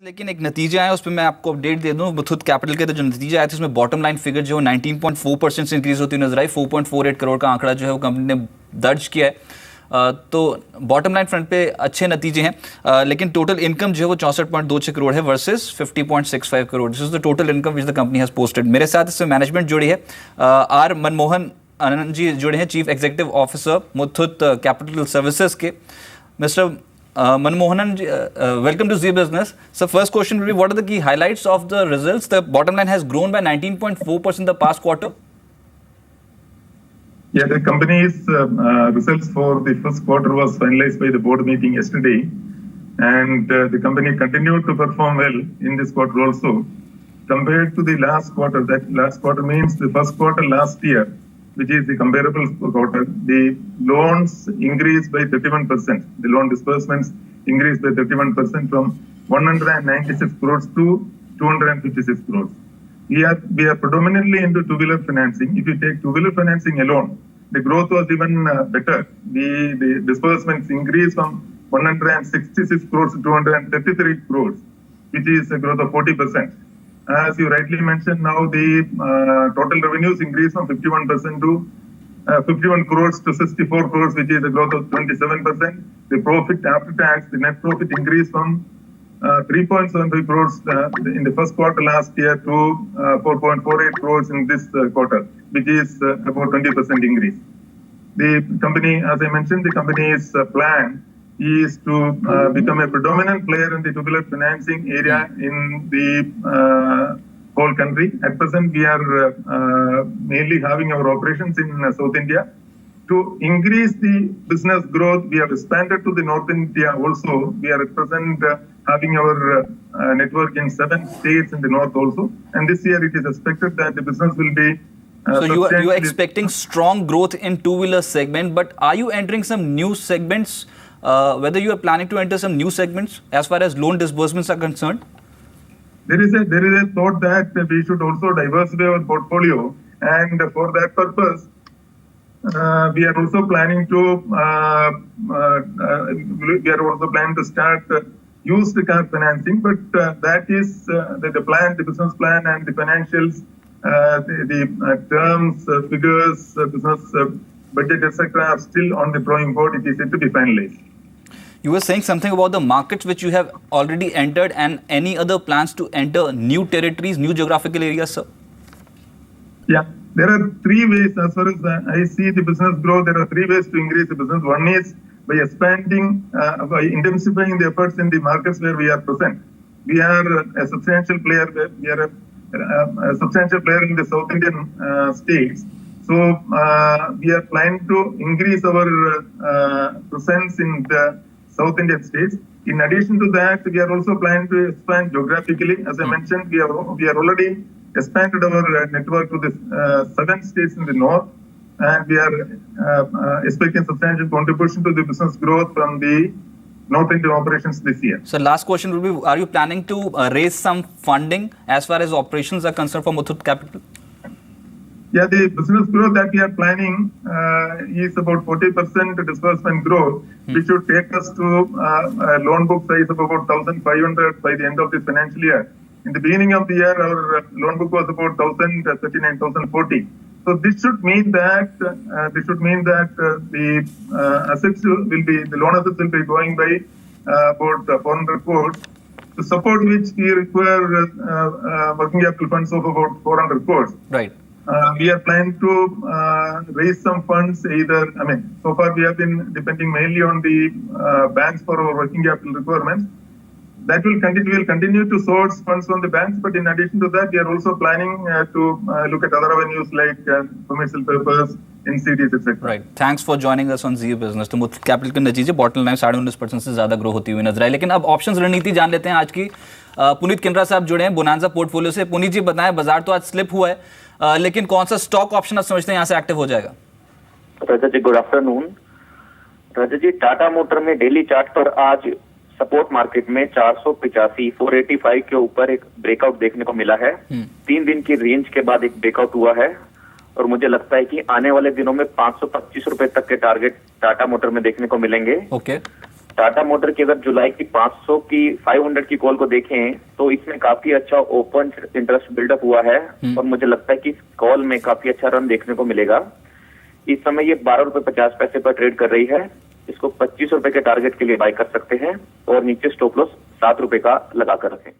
लेकिन एक नतीजा आया उस पर मैं आपको अपडेट दे दूं। मुथूट कैपिटल के तो जो नतीजा आया था उसमें बॉटम लाइन फिगर जो 19.4% से इंक्रीज होती नजर आई। 4.48 करोड़ का आंकड़ा जो है वो कंपनी ने दर्ज किया है। तो बॉटम लाइन फ्रंट पे अच्छे नतीजे हैं, लेकिन टोटल इनकम जो है वो 64.26 करोड़ है versus 50.65 crore. This is the total income which the company has posted. मेरे साथ इसमें मैनेजमेंट जुड़ी है। आर मनमोहन आनंद जी जुड़े हैं, chief executive officer Muthoot capital services के। Mister Manmohanan, welcome to Zee Business. So first question will be, what are the key highlights of the results? The bottom line has grown by 19.4% the past quarter. Yeah, the company's results for the first quarter was finalized by the board meeting yesterday, and the company continued to perform well in this quarter also. Compared to the last quarter, that last quarter means the first quarter last year, which is the comparable quarter, the loans increased by 31%. The loan disbursements increased by 31% from 196 crores to 256 crores. We are predominantly into two-wheeler financing. If you take two-wheeler financing alone, the growth was even better. The disbursements increased from 166 crores to 233 crores, which is a growth of 40%. As you rightly mentioned, now the total revenues increased from 51% to 51 crores to 64 crores, which is a growth of 27%. The profit after tax, the net profit increased from 3.73 crores in the first quarter last year to 4.48 crores in this quarter, which is about 20% increase. The company, as I mentioned, the company's plan is to become a predominant player in the two-wheeler financing area in the whole country. At present, we are mainly having our operations in South India. To increase the business growth, we have expanded to the North India also. We are at present having our network in 7 states in the north also. And this year, it is expected that the business will be so you are expecting strong growth in two-wheeler segment, but are you entering some new segments? Whether you are planning to enter some new segments as far as loan disbursements are concerned? There is a thought that we should also diversify our portfolio, and for that purpose, we are also planning to start used car financing. But that is the plan, the business plan, and the financials, the terms, figures, business budget, etc. are still on the drawing board. It is yet to be finalized. You were saying something about the markets which you have already entered, and any other plans to enter new territories, new geographical areas, sir? Yeah, there are 3 ways as far as I see the business growth. There are 3 ways to increase the business. One is by expanding, by intensifying the efforts in the markets where we are present. We are a substantial player. We are a substantial player in the South Indian states. So we are planning to increase our presence in the South Indian states. In addition to that, we are also planning to expand geographically. As I mentioned, we are already expanded our network to the 7 states in the north, and we are expecting substantial contribution to the business growth from the North Indian operations this year. So last question will be, are you planning to raise some funding as far as operations are concerned for Muthooט Capital? Yeah, the business growth that we are planning is about 40% disbursement growth, which should take us to a loan book size of about 1,500 by the end of this financial year. In the beginning of the year, our loan book was about 1,039, 1,040. So this should mean that the assets will be, the loan assets will be going by about 400 crores. To support which we require working capital funds of about 400 crores. Right. We are planning to raise some funds so far we have been depending mainly on the banks for our working capital requirements. That will continue to source funds from the banks, but in addition to that, we are also planning to look at other avenues like commercial papers, NCDs, etc. Right. Thanks for joining us on Zee Business. तो Muthoot capital के नतीजे bottom line 19.5% से ज्यादा grow होती हुई नजर आई। लेकिन अब ऑप्शंस रणनीति जान लेते हैं आज की। पुनीत किनरा साहब जुड़े हैं बोनांजा पोर्टफोलियो से। पुनीत जी बताएं, बाजार तो आज स्लिप हुआ है, लेकिन कौन सा स्टॉक ऑप्शन आप समझते हैं यहाँ से एक्टिव हो जाएगा? राजा जी गुड आफ्टरनून। राजा जी, टाटा मोटर में डेली चार्ट पर आज सपोर्ट मार्केट में 485 485 के ऊपर एक ब्रेकआउट देखने को मिला है। 3 दिन की रेंज के बाद एक ब्रेकआउट हुआ है, और मुझे लगता है कि आने वाले दिनों में 525 रुपए तक के टारगेट टाटा मोटर में देखने को मिलेंगे। ओके। टाटा मोटर की अगर जुलाई की 500 की कॉल को देखें तो इसमें काफी अच्छा ओपन इंटरेस्ट बिल्डअप हुआ है और मुझे लगता है कि इस कॉल में काफी अच्छा रन देखने को मिलेगा। इस समय ये 12.50 रुपए पर ट्रेड कर रही है। इसको 25 रुपए के टारगेट के लिए बाय कर सकते हैं और नीचे स्टॉप लॉस 7 रुपए का लगा कर रखें।